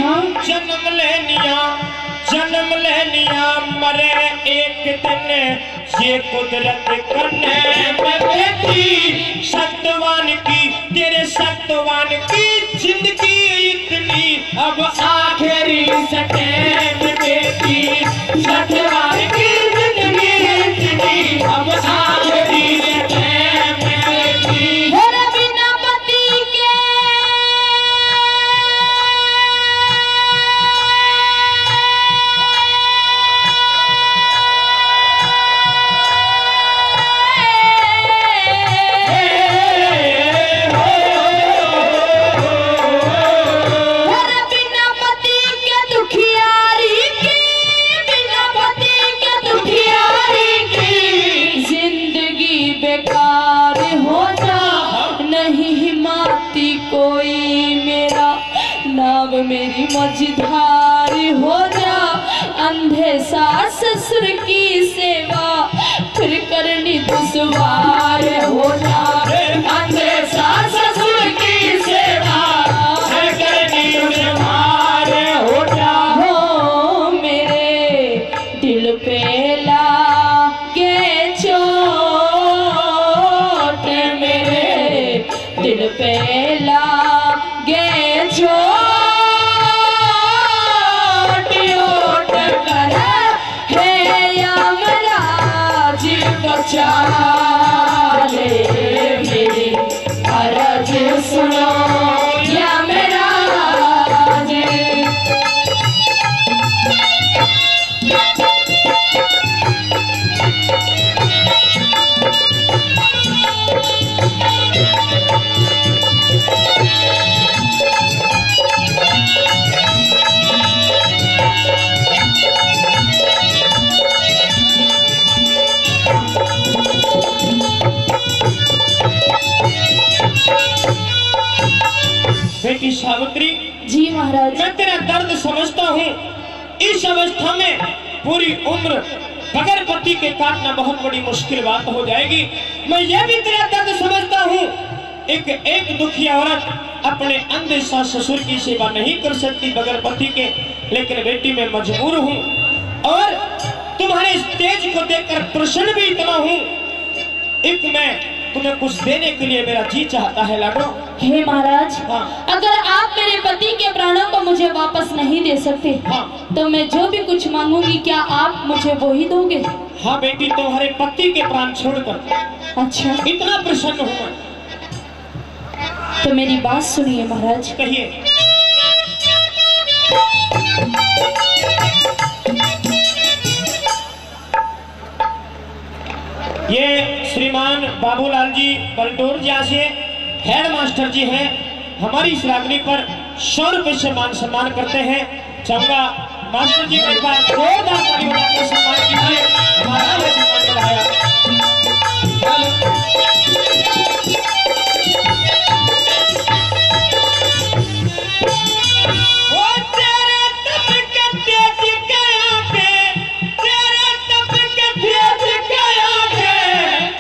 हाँ? जन्म लेनिया मरे एक दिन ये कुदरत करने में बेटी सत्वान की तेरे सत्वान की जिंदगी इतनी अब आखिरी सटे में बेटी सत्वान की जिंदगी इतनी अब आखिरी सटे में बेटी बिना पति के मेरी मझधार हो जा, अंधे सास ससुर की सेवा फिर करनी दुश्वार हो जा, अंधे सास ससुर की सेवा फिर करनी दुश्वार हो जा। हो मेरे दिल पे लागे चोट, मेरे दिल पे लागे चोट, चाले मेरी अर्ज सुनो या मेरा बेटी सावित्री जी महाराज, मैं तेरा दर्द समझता हूँ। इस अवस्था में पूरी उम्र बगैर पति के काटना बहुत बड़ी मुश्किल बात हो जाएगी। मैं ये भी तेरा दर्द समझता हूँ। एक दुखी औरत अपने अंधे सास ससुर की सेवा नहीं कर सकती बगैर पति के, लेकिन बेटी मैं मजबूर हूँ और तुम्हारे इस तेज को देखकर प्रसन्न भी इतना हूँ। एक मैं तुम्हें कुछ देने के लिए मेरा जी चाहता है लाडो। हे महाराज, हाँ। अगर आप मेरे पति के प्राणों को मुझे वापस नहीं दे सकते, हाँ। तो मैं जो भी कुछ मांगूंगी क्या आप मुझे वो ही दोगे? हाँ बेटी, तुम्हारे पति के प्राण छोड़कर अच्छा, इतना प्रसन्न हूँ मैं। तो मेरी बात सुनिए महाराज। कहिए। ये श्रीमान बाबूलाल जी बलटोर जैसे हेड मास्टर जी हैं, हमारी इस रागनी पर 100 रुपए से मान सम्मान करते हैं। चाहूंगा मास्टर जी को एक बार जोरदार तालियों से सम्मान कीजिए। हमारा ये सम्मान बढ़ाया।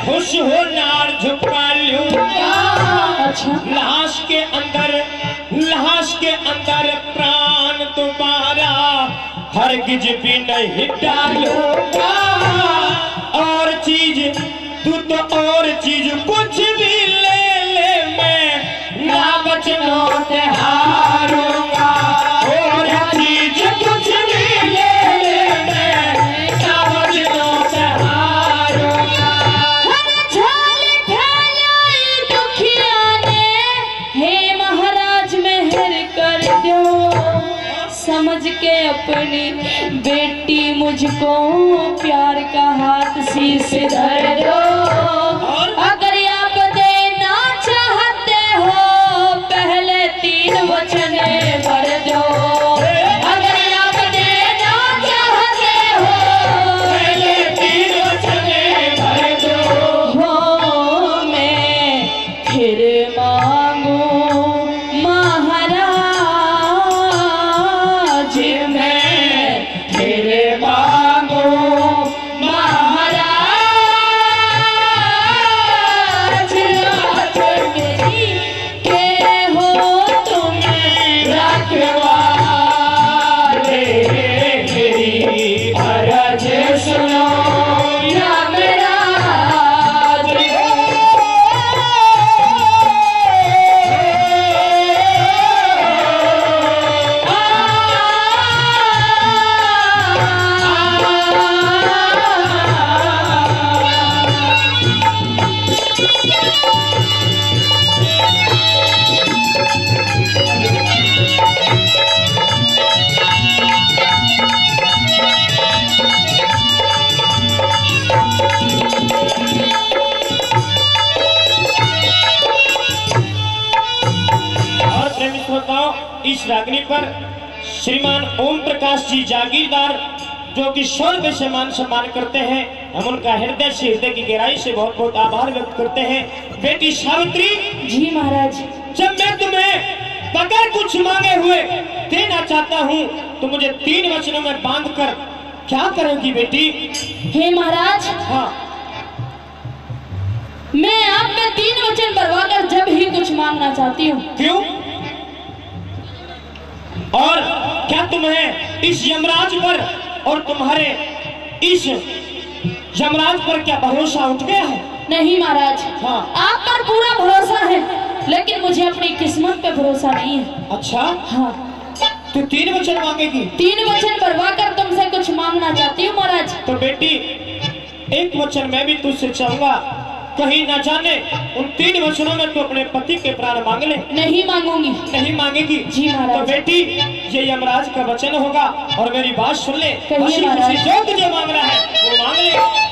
खुश हो नार झुका लूंगा। अच्छा, लाश के अंदर प्राण तुम्हारा हरगिज भी नहीं डालूंगा। और चीज तू तो और चीज कुछ भी ले मैं ना बचनों से हारूंगा। और चीज कुछ भी ले मैं ना बचनों से हारूंगा। समझ के अपनी बेटी मुझको प्यार का हाथ शीश धर दो। अगर आप देना चाहते हो पहले 3 वचन भर दो। अगर आप देना चाहते हो पहले 3 वचन भर दो। हो मैं फिर मांगू श्रोताओं, इस रागनी पर श्रीमान ओम प्रकाश जी जागीरदार जो कि 100 रुपए से मान सम्मान करते हैं, हम उनका हृदय से, हृदय की गहराई से बहुत बहुत आभार व्यक्त करते हैं। बेटी सावित्री जी महाराज। जब मैं तुम्हें बगैर कुछ मांगे हुए देना चाहता हूँ तो मुझे 3 वचनों में बांधकर क्या करोगी बेटी? हे महाराज, हाँ, मैं आप में 3 वचन भरवाकर जब ही कुछ मांगना चाहती हूँ। क्यों? और क्या तुम्हें इस यमराज पर और तुम्हारे इस यमराज पर क्या भरोसा उठ गया है? नहीं महाराज, हाँ। आप पर पूरा भरोसा है, लेकिन मुझे अपनी किस्मत पे भरोसा नहीं है। अच्छा, हाँ। तो 3 वचन मांगेगी? 3 वचन भरवाकर तुमसे कुछ मांगना चाहती हूँ महाराज। तो बेटी, 1 वचन मैं भी तुझसे चाहूंगा, कहीं ना जाने उन 3 वचनों में तू अपने पति के प्राण मांग ले। नहीं मांगूंगी। नहीं मांगेगी? जी महाराज। तो बेटी, ये यमराज का वचन होगा और मेरी बात सुन ले। कहिए महाराज। जो तुझे मांगना है वो मांग ले।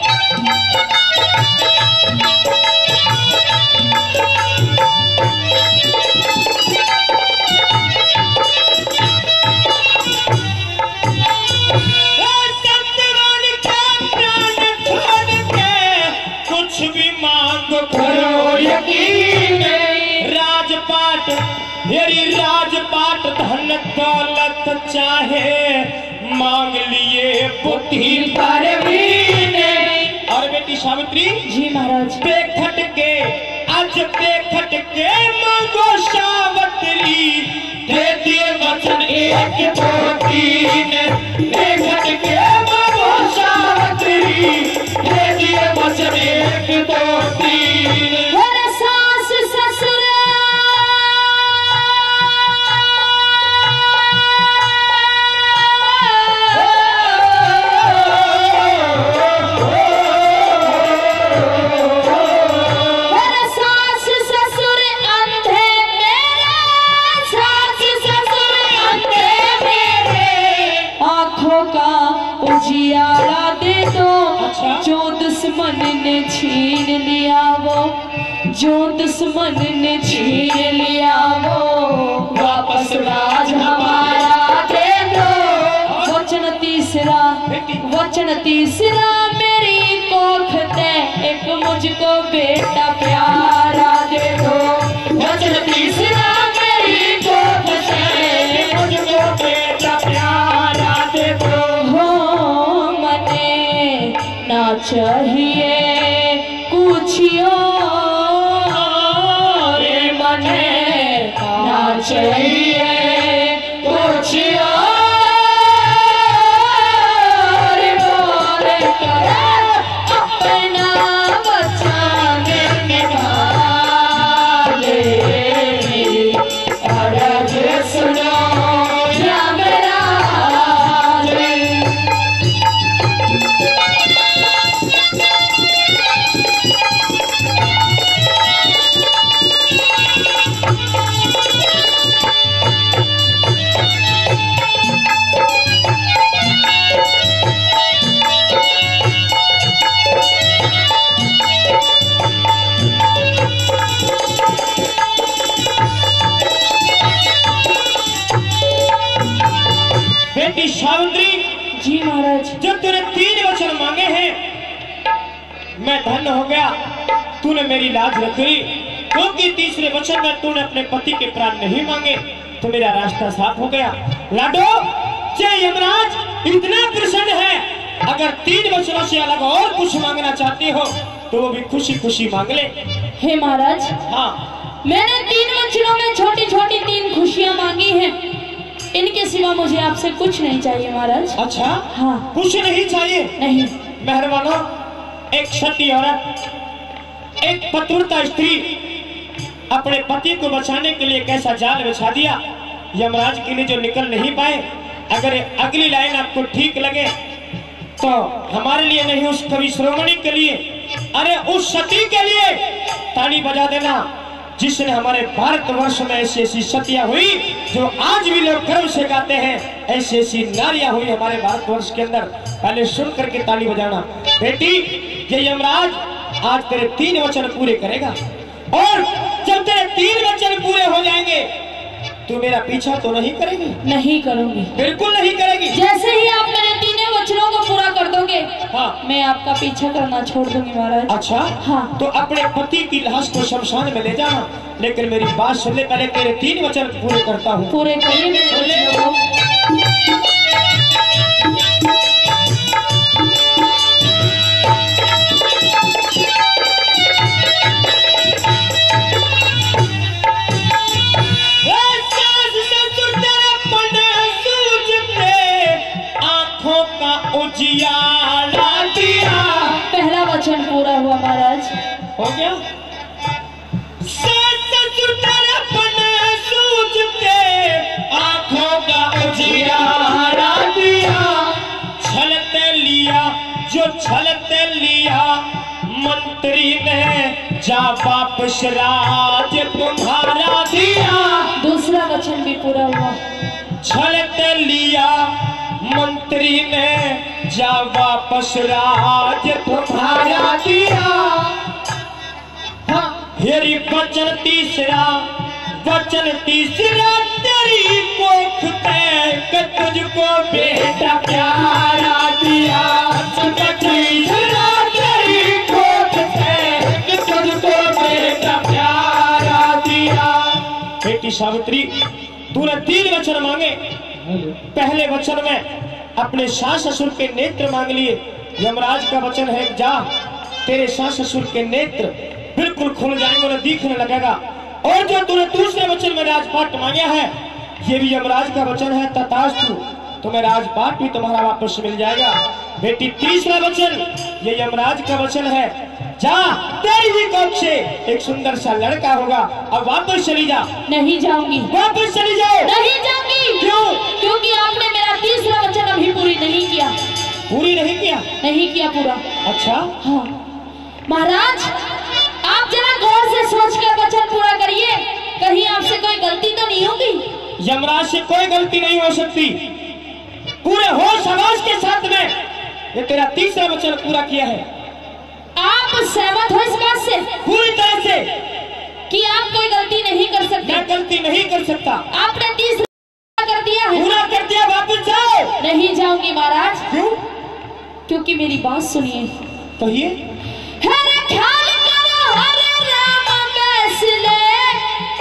मेरी राजपाट धन दौलत चाहे मांग लिए बुद्धि परवीने। और बेटी सावित्री जी महाराज। बेखट के आज बेखट के मांगो सावित्री, दे दिए वचन 1 2 3। बेखट के मांगो सावित्री, दे दिए वचन 1 2 3। उजियारा दे दो। अच्छा? जो दुश्मन ने छीन लिया वो, जो दुश्मन ने छीन लिया वो, वापस राज हमारा दे दो। वचन तीसरा, वचन तीसरा मेरी कोख दे, एक मुझको बेटा प्यारा दे दो। वचन तीसरा मेरी कोख दे, मुझको बेटा प्यारा दे दो। ना चाहिए कुछ और मने, ना चाहिए कुछ और बोले कर अपना वचन निभा ले। मेरी अर्ज सुनो सावित्री। जी महाराज। जब तूने 3 वचन मांगे हैं, मैं धन्य हो गया, तूने मेरी लाज रखी। क्योंकि 3रे वचन में तूने अपने पति के प्राण नहीं मांगे तो मेरा रास्ता साफ हो गया। लाडो, जय यमराज इतना प्रसन्न है, अगर 3 वचनों से अलग और कुछ मांगना चाहती हो तो वो भी खुशी खुशी मांग ले। हे महाराज, हाँ, मैंने 3 वचनों में छोटी छोटी 3 खुशियां मांगी हैं, इनके सिवा मुझे आपसे कुछ नहीं चाहिए महाराज। अच्छा? हाँ। कुछ नहीं चाहिए? नहीं। मेहरबानो, एक सती औरत, एक पतिव्रता स्त्री अपने पति को बचाने के लिए कैसा जाल बिछा दिया, यमराज के लिए जो निकल नहीं पाए। अगर अगली लाइन आपको ठीक लगे तो हमारे लिए नहीं, उस कवि श्रोमणी के लिए, अरे उस सती के लिए ताली बजा देना जिसने हमारे भारतवर्ष में ऐसी ऐसी सतियां हुई जो आज भी लोग गर्व से गाते हैं। ऐसी ऐसी नारियां हुई हमारे भारतवर्ष के अंदर, पहले सुन करके ताली बजाना। बेटी, ये यमराज आज तेरे 3 वचन पूरे करेगा, और जब तेरे 3 वचन पूरे हो जाएंगे तू मेरा पीछा तो नहीं करेगी? नहीं करूंगी, बिल्कुल नहीं करेगी। जैसे ही आप मेरे तीनों वचनों को पूरा कर दोगे, हाँ, मैं आपका पीछा करना छोड़ दूंगी महाराज। अच्छा, हाँ। तो अपने पति की लाश को शमशान में ले जाना, लेकिन मेरी बात सुन ले, पहले तेरे 3 वचन पूरे करता हूँ। पूरे करिए मेरे वचनों को। पहला वचन पूरा हुआ महाराज। हो गया। आंखों का उजियारा दिया, छलते लिया जो छलते लिया, मंत्री ने जा वापस राज तुम्हारा दिया। दूसरा वचन भी पूरा हुआ। छलते लिया मंत्री ने जा वापस राज तुम्हारा दिया। हेरी वचन तीसरा तेरी कोख पे तुझको बेटा प्यारा दिया। तीसरा तेरी कोख पे तुझको बेटा प्यारा दिया। बेटी सावित्री, तूने 3 वचन मांगे। पहले वचन में अपने सास ससुर के नेत्र मांग लिए। यमराज का वचन है, जा तेरे सास ससुर के नेत्र बिल्कुल खुल जाएंगे, उन्हें दिखने लगेगा। और जो तूने दूसरे वचन में राजपाट मांगा है, ये भी यमराज का वचन है, तथास्तु, तुम्हें राजपाट भी तुम्हारा वापस मिल जाएगा। बेटी, तीसरा वचन ये यमराज का वचन है, जा तेरी ही कोख से एक सुंदर सा लड़का होगा। अब वापस चली जा। नहीं जाऊंगी। वापस चली जाओ। नहीं जाऊंगी। क्यों? क्योंकि आपने मेरा तीसरा वचन अभी पूरी नहीं किया। पूरी नहीं किया? नहीं किया पूरा। अच्छा, हाँ महाराज, आप जरा गौर से सोचकर वचन पूरा करिए, कहीं आपसे कोई गलती तो नहीं होगी। यमराज से कोई गलती नहीं हो सकती। पूरे होश हवास के साथ में ये तेरा तीसरा वचन पूरा किया है। आप सहमत हो इस बात से? पूरी तरह से कि आप कोई गलती नहीं कर सकते। मैं गलती नहीं कर सकता। आपने तीसरा कर दिया है। पूरा कर दिया, वापस जाओ। नहीं जाऊंगी महाराज। क्यों? क्योंकि मेरी बात सुनिए। कहिए।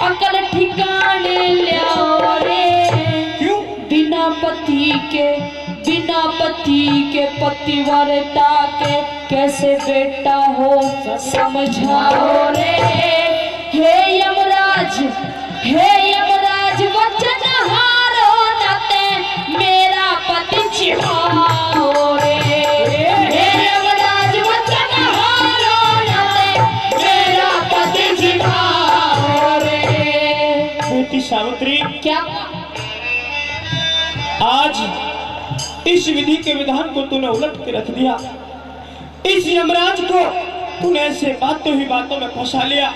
अकल ठिकाने लियाओ रे। क्यों? बिना पति के पतिव्रता के कैसे बेटा हो समझाओ रे। हे यमराज वचन हारो नाते मेरा पति छिपाओ रे। हे यमराज वचन हारो नाते मेरा पति छिपाओ रे। बेटी सावित्री, क्या आज इस विधि के विधान को तूने उलट के रख दिया। इस यमराज को तूने ऐसे बातों में फंसा लिया।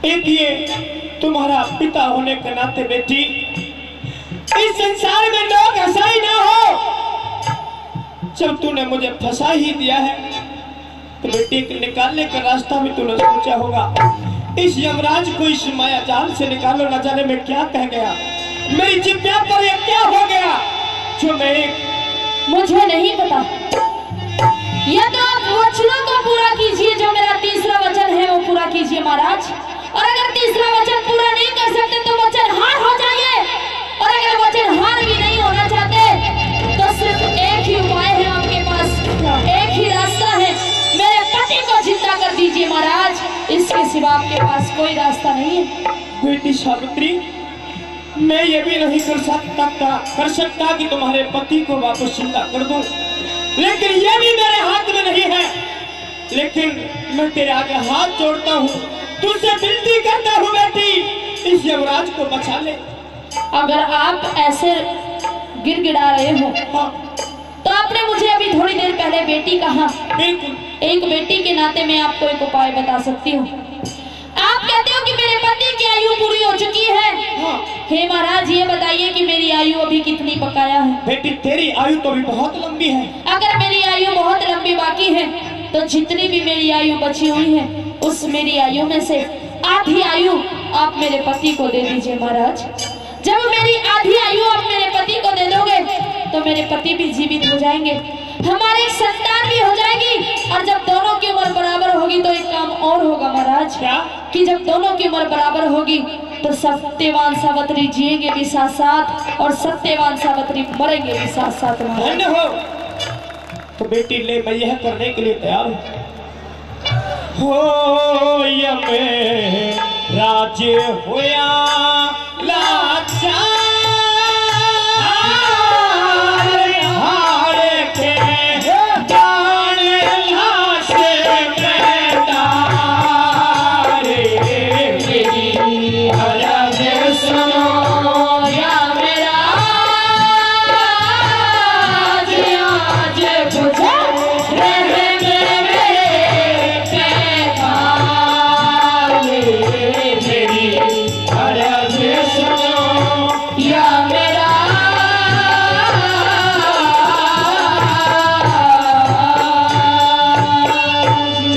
एक ये तुम्हारा पिता होने के नाते बेटी, इस संसार में लोग हंसाई ना हो। जब तूने मुझे फंसा ही दिया है तो बेटी के निकालने का रास्ता भी तूने सोचा होगा। इस यमराज को इस माया जाल से निकालो, न जाने में क्या कह गया, मेरी जिब्या पर ये क्या हो गया जो मैं। मुझे नहीं पता। या तो आप वचनों को पूरा कीजिए, जो मेरा तीसरा वचन है वो पूरा कीजिए महाराज। और अगर तीसरा वचन पूरा नहीं कर सकते तो वचन हार हो जाइए। और अगर वचन हार भी नहीं होना चाहते तो सिर्फ एक ही उपाय है आपके पास, एक ही रास्ता है, मेरे पति को जिंदा कर दीजिए महाराज। इसके सिवा आपके पास कोई रास्ता नहीं है। बेटी सावित्री, मैं ये भी नहीं कर सकता कि तुम्हारे पति को वापस जिंदा कर दूं, लेकिन ये भी मेरे हाथ में नहीं है। लेकिन मैं तेरे आगे हाथ जोड़ता हूँ, तुझसे विनती करता हूँ बेटी, इस यमराज को बचा ले। अगर आप ऐसे गिड़गिड़ा रहे हो तो आपने मुझे अभी थोड़ी देर पहले बेटी कहा। बिल्कुल। एक बेटी के नाते मैं आपको एक उपाय बता सकती हूँ। आप कहते हो कि मेरे पति की आयु पूरी हो चुकी है। हे महाराज, ये बताइए कि मेरी आयु अभी कितनी बकाया है? बेटी, तेरी आयु तो भी बहुत लंबी है। अगर मेरी आयु बहुत लंबी बाकी है तो जितनी भी मेरी आयु बची हुई है उस मेरी आयु में से आधी आयु आप मेरे पति को दे दीजिए महाराज। जब मेरी आधी आयु आप मेरे पति को दे दोगे तो मेरे पति भी जीवित हो जाएंगे, हमारी संतान भी हो जाएगी। और जब दोनों की उम्र बराबर होगी तो एक काम और होगा महाराज, क्या? कि जब दोनों की उम्र बराबर होगी तो सत्यवान सावित्री जिएंगे भी साथ साथ और सत्यवान सावित्री मरेंगे भी साथ साथ। धन्य हो। तो बेटी ले, मैं यह करने के लिए तैयार हूँ। हो ये में राज्य होया लाचा